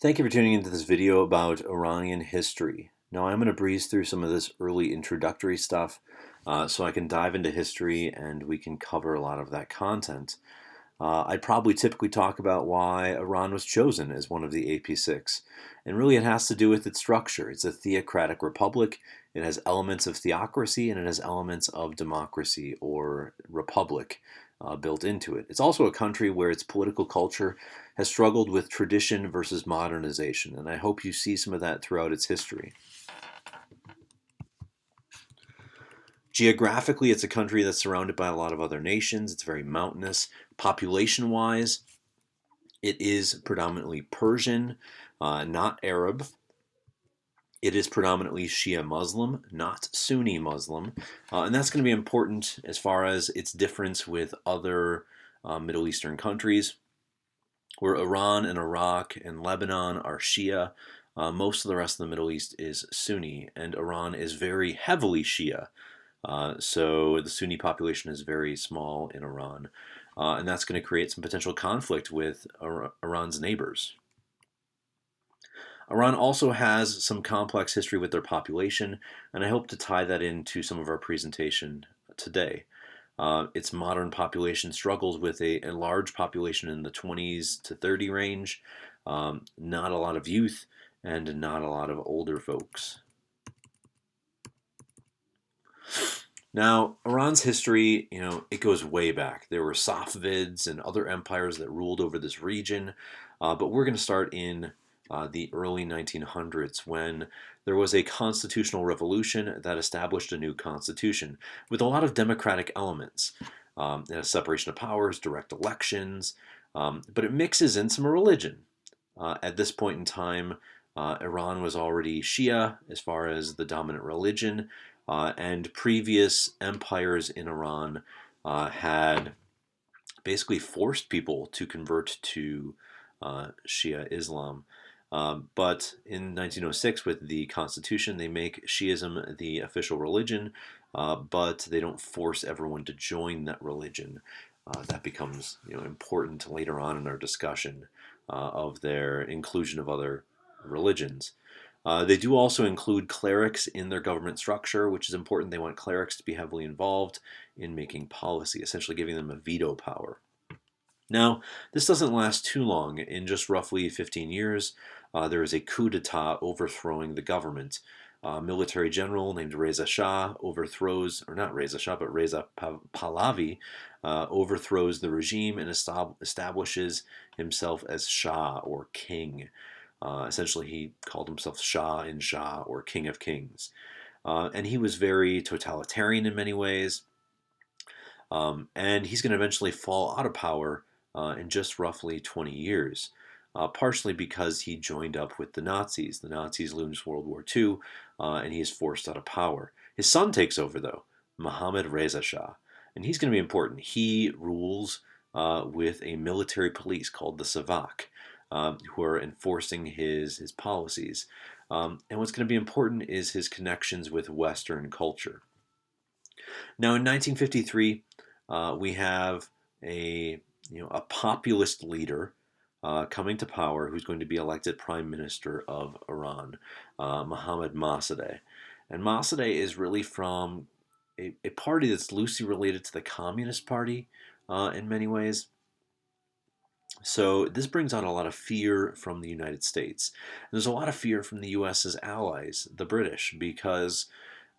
Thank you for tuning into this video about Iranian history. Now, I'm going to breeze through some of this early introductory stuff so I can dive into history and we can cover a lot of that content. I'd probably typically talk about why Iran was chosen as one of the AP6. And really, it has to do with its structure. It's a theocratic republic. It has elements of theocracy and it has elements of democracy or republic built into it. It's also a country where its political culture has struggled with tradition versus modernization. And I hope you see some of that throughout its history. Geographically, it's a country that's surrounded by a lot of other nations. It's very mountainous. Population-wise, it is predominantly Persian, not Arab. It is predominantly Shia Muslim, not Sunni Muslim. And that's going to be important as far as its difference with other Middle Eastern countries, where Iran and Iraq and Lebanon are Shia. Most of the rest of the Middle East is Sunni, and Iran is very heavily Shia. So the Sunni population is very small in Iran, and that's going to create some potential conflict with Iran's neighbors. Iran also has some complex history with their population, and I hope to tie that into some of our presentation today. Its modern population struggles with a large population in the 20s to 30 range, not a lot of youth, and not a lot of older folks. Now, Iran's history, it goes way back. There were Safavids and other empires that ruled over this region, but we're going to start in the early 1900s when there was a constitutional revolution that established a new constitution with a lot of democratic elements. It has separation of powers, direct elections, but it mixes in some religion. At this point in time, Iran was already Shia as far as the dominant religion, and previous empires in Iran had basically forced people to convert to Shia Islam. But in 1906, with the Constitution, they make Shiism the official religion, but they don't force everyone to join that religion. That becomes important later on in our discussion of their inclusion of other religions. They do also include clerics in their government structure, which is important. They want clerics to be heavily involved in making policy, essentially giving them a veto power. Now, this doesn't last too long. In just roughly 15 years, there is a coup d'etat overthrowing the government. A military general named Reza Shah overthrows, or not Reza Shah, but Reza Pahlavi overthrows the regime and establishes himself as Shah, or king. Essentially, he called himself Shah in Shah, or King of Kings. And he was very totalitarian in many ways. And he's going to eventually fall out of power in just roughly 20 years, partially because he joined up with the Nazis. The Nazis lose World War II, and he is forced out of power. His son takes over, though, Mohammad Reza Shah, and he's going to be important. He rules with a military police called the Savak, who are enforcing his policies. And what's going to be important is his connections with Western culture. Now, in 1953, we have a populist leader coming to power who's going to be elected Prime Minister of Iran, Mohammad Massadeh. And Massadeh is really from a party that's loosely related to the Communist Party in many ways. So this brings on a lot of fear from the United States. And there's a lot of fear from the US's allies, the British, because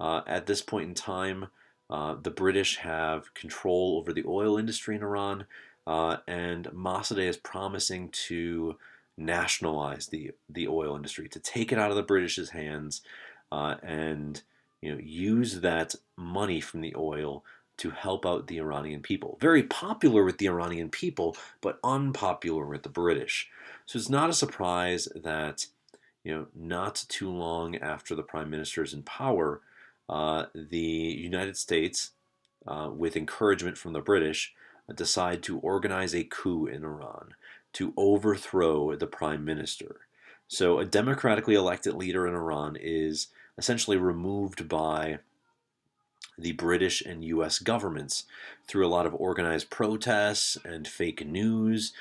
at this point in time, the British have control over the oil industry in Iran, and Massadeh is promising to nationalize the oil industry, to take it out of the British's hands, and use that money from the oil to help out the Iranian people. Very popular with the Iranian people, but unpopular with the British. So it's not a surprise that not too long after the Prime Minister is in power, the United States, with encouragement from the British, decide to organize a coup in Iran to overthrow the Prime Minister. So a democratically elected leader in Iran is essentially removed by the British and US governments. Through a lot of organized protests and fake news,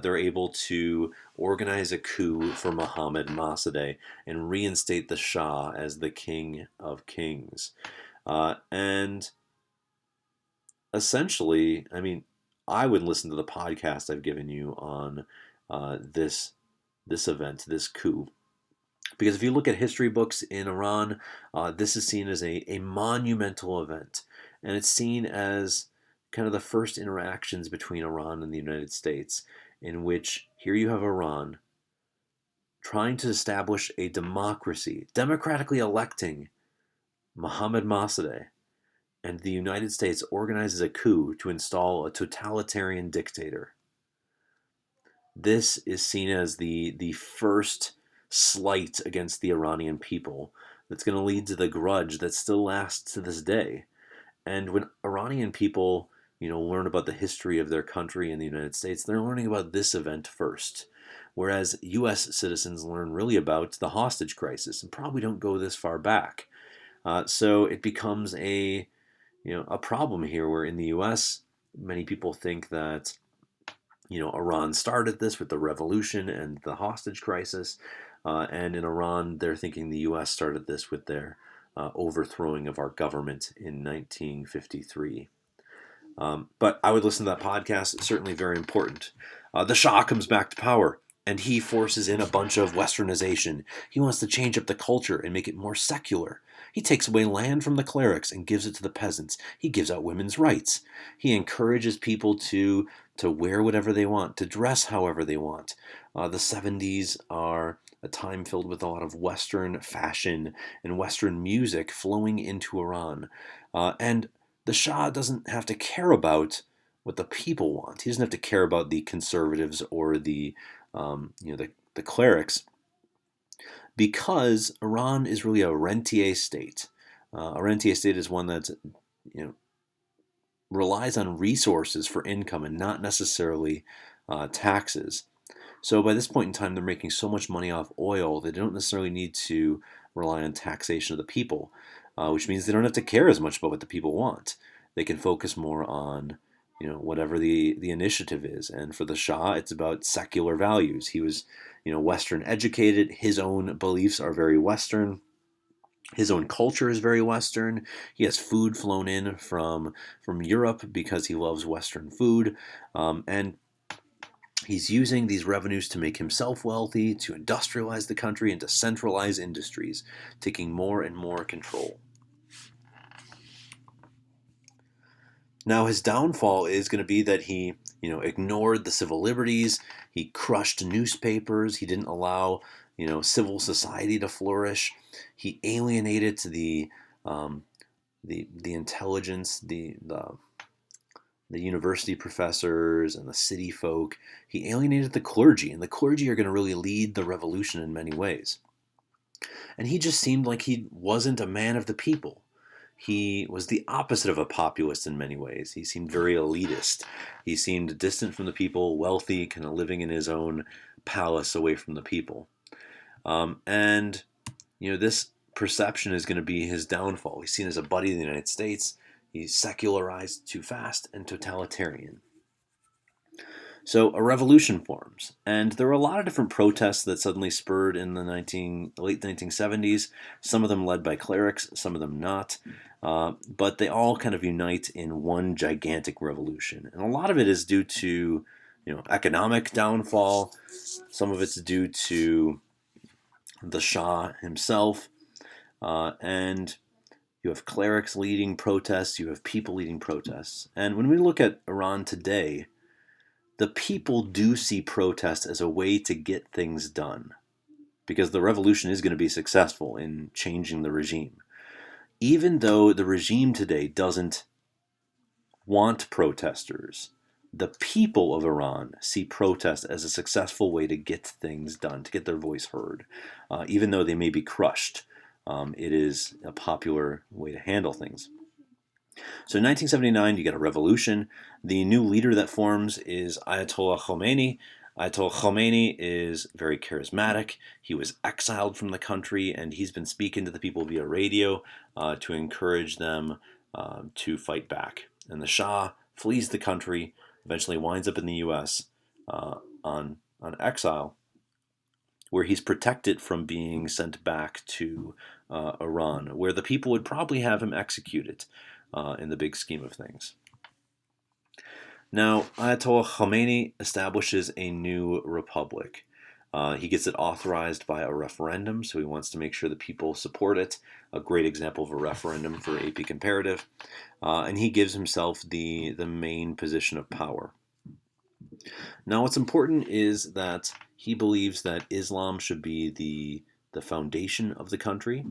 they're able to organize a coup for Mohammad Mossadegh and reinstate the Shah as the king of kings. And essentially, I mean, I would listen to the podcast I've given you on this event, this coup. Because if you look at history books in Iran, this is seen as a monumental event. And it's seen as kind of the first interactions between Iran and the United States, in which here you have Iran trying to establish a democracy, democratically electing Mohammad Mossadegh, and the United States organizes a coup to install a totalitarian dictator. This is seen as the first slight against the Iranian people that's going to lead to the grudge that still lasts to this day. And when Iranian people, learn about the history of their country and the United States, they're learning about this event first. Whereas U.S. citizens learn really about the hostage crisis and probably don't go this far back. So it becomes a problem here, where in the U.S. many people think that Iran started this with the revolution and the hostage crisis, and in Iran they're thinking the U.S. started this with their overthrowing of our government in 1953. But I would listen to that podcast. It's certainly very important. The Shah comes back to power, and he forces in a bunch of westernization. He wants to change up the culture and make it more secular. He takes away land from the clerics and gives it to the peasants. He gives out women's rights. He encourages people to wear whatever they want, to dress however they want. The 70s are a time filled with a lot of Western fashion and Western music flowing into Iran. And the Shah doesn't have to care about what the people want. He doesn't have to care about the conservatives or the clerics, because Iran is really a rentier state. A rentier state is one that relies on resources for income and not necessarily taxes. So by this point in time, they're making so much money off oil, they don't necessarily need to rely on taxation of the people, which means they don't have to care as much about what the people want. They can focus more on whatever the initiative is. And for the Shah, it's about secular values. He was Western educated. His own beliefs are very Western. His own culture is very Western. He has food flown in from Europe because he loves Western food. And he's using these revenues to make himself wealthy, to industrialize the country, and to centralize industries, taking more and more control. Now, his downfall is going to be that he, ignored the civil liberties. He crushed newspapers. He didn't allow, civil society to flourish. He alienated to the intelligence, the university professors and the city folk. He alienated the clergy, and the clergy are going to really lead the revolution in many ways. And he just seemed like he wasn't a man of the people. He was the opposite of a populist in many ways. He seemed very elitist. He seemed distant from the people, wealthy, kind of living in his own palace away from the people. And this perception is going to be his downfall. He's seen as a buddy of the United States. He's secularized too fast and totalitarian. So a revolution forms, and there were a lot of different protests that suddenly spurred in the late 1970s, some of them led by clerics, some of them not, but they all kind of unite in one gigantic revolution. And a lot of it is due to economic downfall, some of it's due to the Shah himself, and you have clerics leading protests, you have people leading protests. And when we look at Iran today, the people do see protest as a way to get things done, because the revolution is going to be successful in changing the regime. Even though the regime today doesn't want protesters, the people of Iran see protest as a successful way to get things done, to get their voice heard. Even though they may be crushed, it is a popular way to handle things. So in 1979, you get a revolution. The new leader that forms is Ayatollah Khomeini. Ayatollah Khomeini is very charismatic. He was exiled from the country, and he's been speaking to the people via radio to encourage them to fight back. And the Shah flees the country, eventually winds up in the U.S. On exile, where he's protected from being sent back to Iran, where the people would probably have him executed in the big scheme of things. Now, Ayatollah Khomeini establishes a new republic. He gets it authorized by a referendum, so he wants to make sure that people support it. A great example of a referendum for AP Comparative. And he gives himself the main position of power. Now, what's important is that he believes that Islam should be the foundation of the country,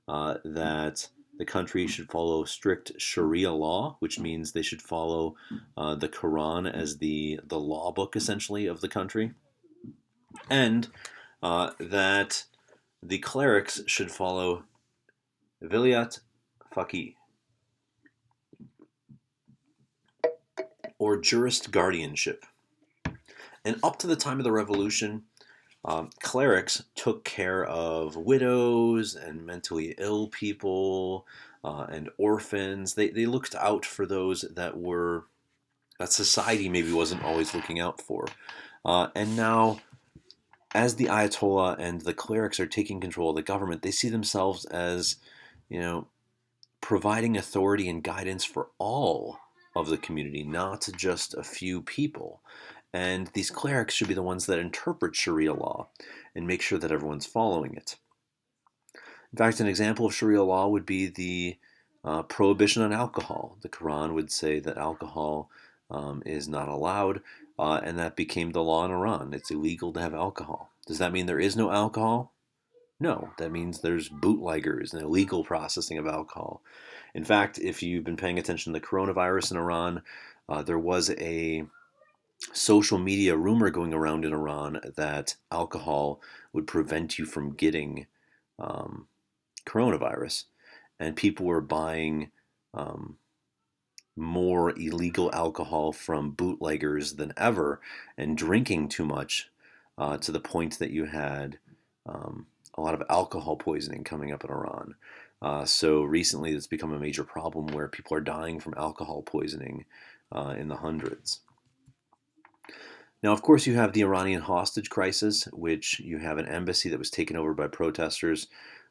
that the country should follow strict Sharia law, which means they should follow the Quran as the law book, essentially, of the country, and that the clerics should follow Vilayat Faqih, or jurist guardianship. And up to the time of the revolution, clerics took care of widows and mentally ill people and orphans. They looked out for those that society maybe wasn't always looking out for. And now, as the Ayatollah and the clerics are taking control of the government, they see themselves as, providing authority and guidance for all of the community, not just a few people. And these clerics should be the ones that interpret Sharia law and make sure that everyone's following it. In fact, an example of Sharia law would be the prohibition on alcohol. The Quran would say that alcohol is not allowed, and that became the law in Iran. It's illegal to have alcohol. Does that mean there is no alcohol? No, that means there's bootleggers and illegal processing of alcohol. In fact, if you've been paying attention to the coronavirus in Iran, there was a social media rumor going around in Iran that alcohol would prevent you from getting coronavirus, and people were buying more illegal alcohol from bootleggers than ever and drinking too much to the point that you had a lot of alcohol poisoning coming up in Iran. So recently it's become a major problem where people are dying from alcohol poisoning in the hundreds. Now, of course, you have the Iranian hostage crisis, which you have an embassy that was taken over by protesters,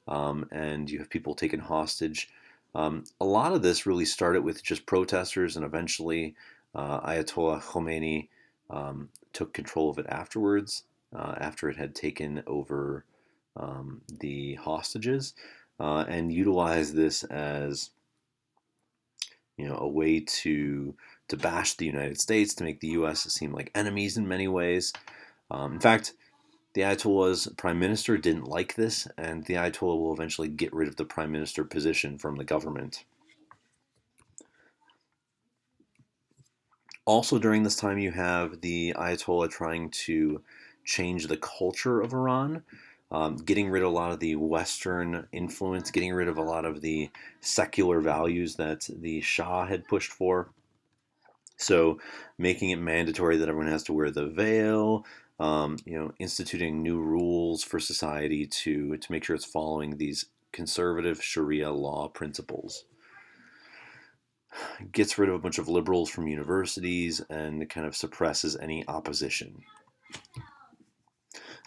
and you have people taken hostage. A lot of this really started with just protesters, and eventually Ayatollah Khomeini took control of it afterwards, after it had taken over the hostages, and utilized this as a way to bash the United States, to make the U.S. seem like enemies in many ways. In fact, the Ayatollah's prime minister didn't like this, and the Ayatollah will eventually get rid of the prime minister position from the government. Also, during this time, you have the Ayatollah trying to change the culture of Iran, getting rid of a lot of the Western influence, getting rid of a lot of the secular values that the Shah had pushed for. So, making it mandatory that everyone has to wear the veil, instituting new rules for society to make sure it's following these conservative Sharia law principles. Gets rid of a bunch of liberals from universities and kind of suppresses any opposition.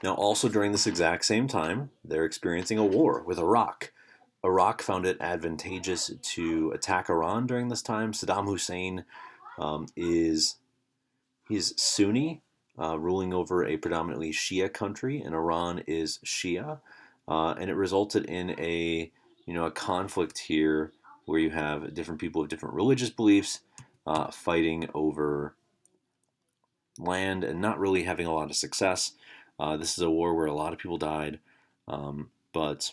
Now, also during this exact same time, they're experiencing a war with Iraq. Iraq found it advantageous to attack Iran during this time. Saddam Hussein he's Sunni, ruling over a predominantly Shia country, and Iran is Shia, and it resulted in a conflict here where you have different people of different religious beliefs fighting over land and not really having a lot of success. This is a war where a lot of people died, but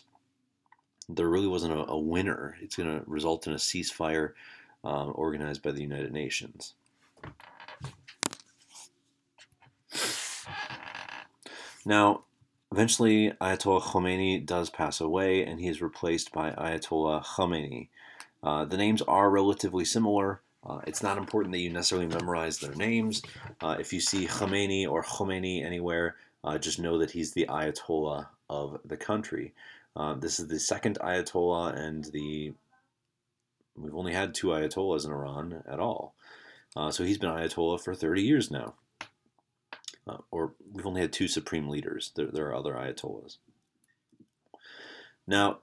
there really wasn't a winner. It's going to result in a ceasefire organized by the United Nations. Now, eventually, Ayatollah Khomeini does pass away, and he is replaced by Ayatollah Khamenei. The names are relatively similar. It's not important that you necessarily memorize their names. If you see Khamenei or Khomeini anywhere, just know that he's the Ayatollah of the country. This is the second Ayatollah and the We've only had two ayatollahs in Iran at all. So he's been Ayatollah for 30 years now. Or we've only had two supreme leaders. There are other ayatollahs. Now,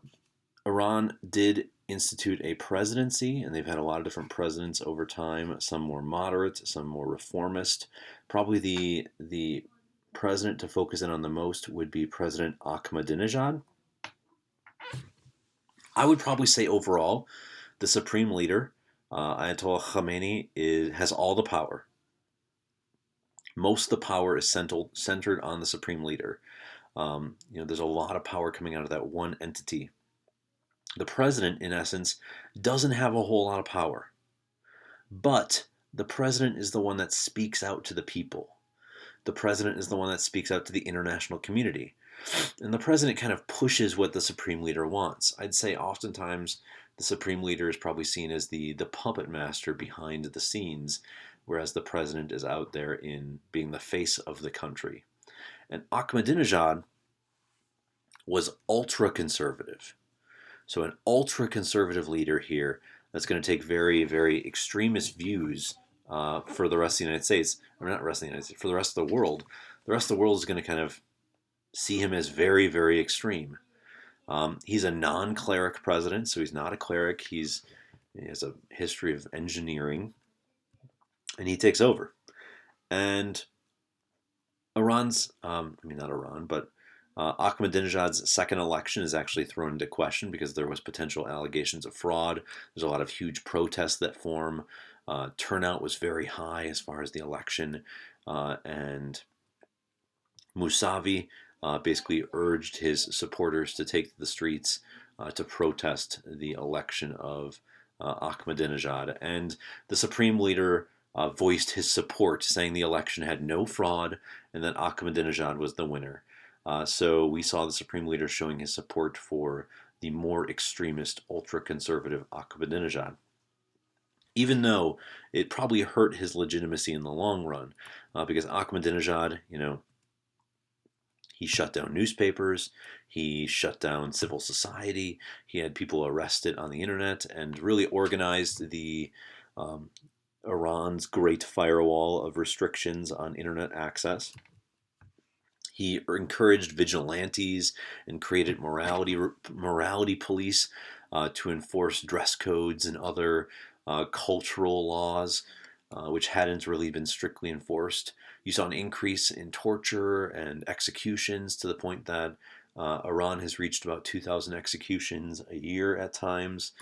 Iran did institute a presidency, and they've had a lot of different presidents over time, some more moderate, some more reformist. Probably the president to focus in on the most would be President Ahmadinejad. I would probably say overall, the supreme leader, Ayatollah Khomeini, has all the power. Most of the power is centered on the supreme leader. There's a lot of power coming out of that one entity. The president, in essence, doesn't have a whole lot of power, but the president is the one that speaks out to the people. The president is the one that speaks out to the international community. And the president kind of pushes what the supreme leader wants. I'd say oftentimes the supreme leader is probably seen as the puppet master behind the scenes, whereas the president is out there in being the face of the country. And Ahmadinejad was ultra conservative. So an ultra conservative leader here that's going to take very, very extremist views for the rest of the United States, or not rest of the United States, for the rest of the world. The rest of the world is going to kind of see him as very, very extreme. He's a non-cleric president, so he's not a cleric. He has a history of engineering, and he takes over. And Iran's, not Iran, but Ahmadinejad's second election is actually thrown into question because there was potential allegations of fraud. There's a lot of huge protests that form. Turnout was very high as far as the election, and Mousavi basically urged his supporters to take to the streets to protest the election of Ahmadinejad. And the supreme leader voiced his support, saying the election had no fraud and that Ahmadinejad was the winner. So we saw the supreme leader showing his support for the more extremist, ultra-conservative Ahmadinejad, even though it probably hurt his legitimacy in the long run, because Ahmadinejad, he shut down newspapers, he shut down civil society, he had people arrested on the internet, and really organized the Iran's great firewall of restrictions on internet access. He encouraged vigilantes and created morality police to enforce dress codes and other cultural laws, which hadn't really been strictly enforced. You saw an increase in torture and executions to the point that Iran has reached about 2,000 executions a year at times.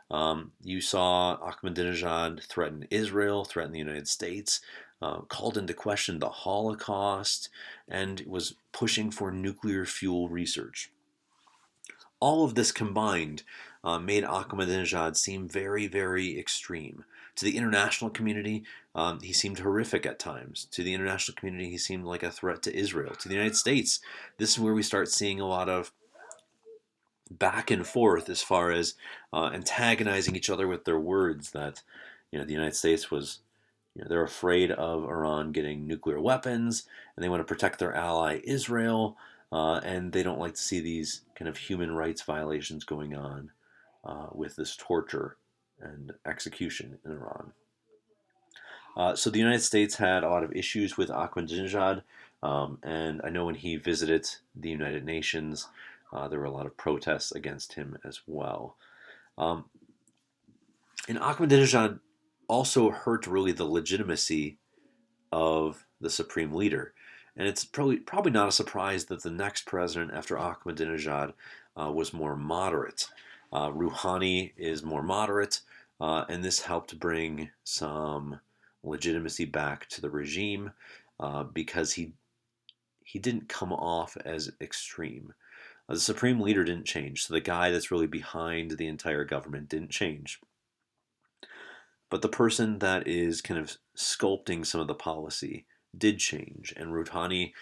You saw Ahmadinejad threaten Israel, threaten the United States, called into question the Holocaust, and was pushing for nuclear fuel research. All of this combined made Ahmadinejad seem very, very extreme. To the international community, he seemed horrific at times. To the international community, he seemed like a threat to Israel. To the United States, this is where we start seeing a lot of back and forth as far as antagonizing each other with their words, that the United States was, they're afraid of Iran getting nuclear weapons, and they want to protect their ally Israel, and they don't like to see these kind of human rights violations going on with this torture and execution in Iran. So the United States had a lot of issues with Ahmadinejad, and I know when he visited the United Nations, there were a lot of protests against him as well. And Ahmadinejad also hurt really the legitimacy of the supreme leader. And it's probably not a surprise that the next president after Ahmadinejad was more moderate. Rouhani is more moderate, and this helped bring some legitimacy back to the regime because he didn't come off as extreme. The supreme leader didn't change, so the guy that's really behind the entire government didn't change. But the person that is kind of sculpting some of the policy did change, and Rouhani,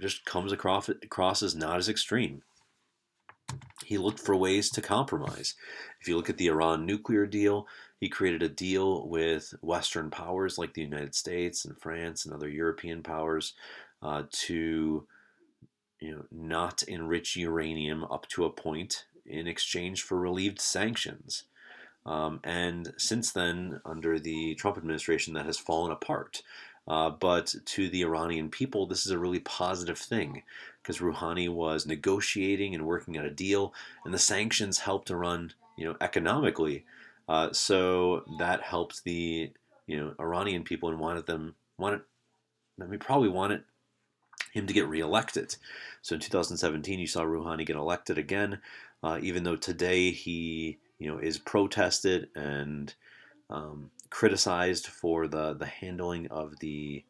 just comes across as not as extreme. He looked for ways to compromise. If you look at the Iran nuclear deal, he created a deal with Western powers like the United States and France and other European powers to not enrich uranium up to a point in exchange for relieved sanctions. And since then, under the Trump administration, that has fallen apart. But to the Iranian people, this is a really positive thing because Rouhani was negotiating and working out a deal, and the sanctions helped Iran, economically. So that helped the, Iranian people and probably wanted him to get reelected. So in 2017, you saw Rouhani get elected again, even though today he, is protested and criticized for the handling of the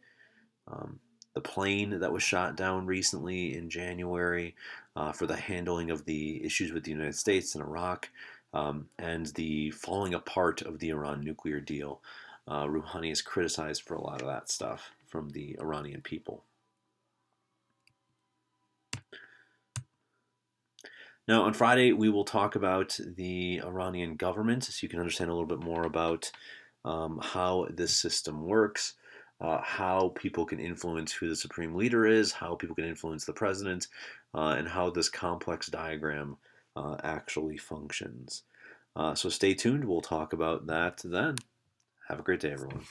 plane that was shot down recently in January, for the handling of the issues with the United States and Iraq, and the falling apart of the Iran nuclear deal. Rouhani is criticized for a lot of that stuff from the Iranian people. Now, on Friday, we will talk about the Iranian government so you can understand a little bit more about how this system works, how people can influence who the supreme leader is, how people can influence the president, and how this complex diagram actually functions. So stay tuned. We'll talk about that then. Have a great day, everyone.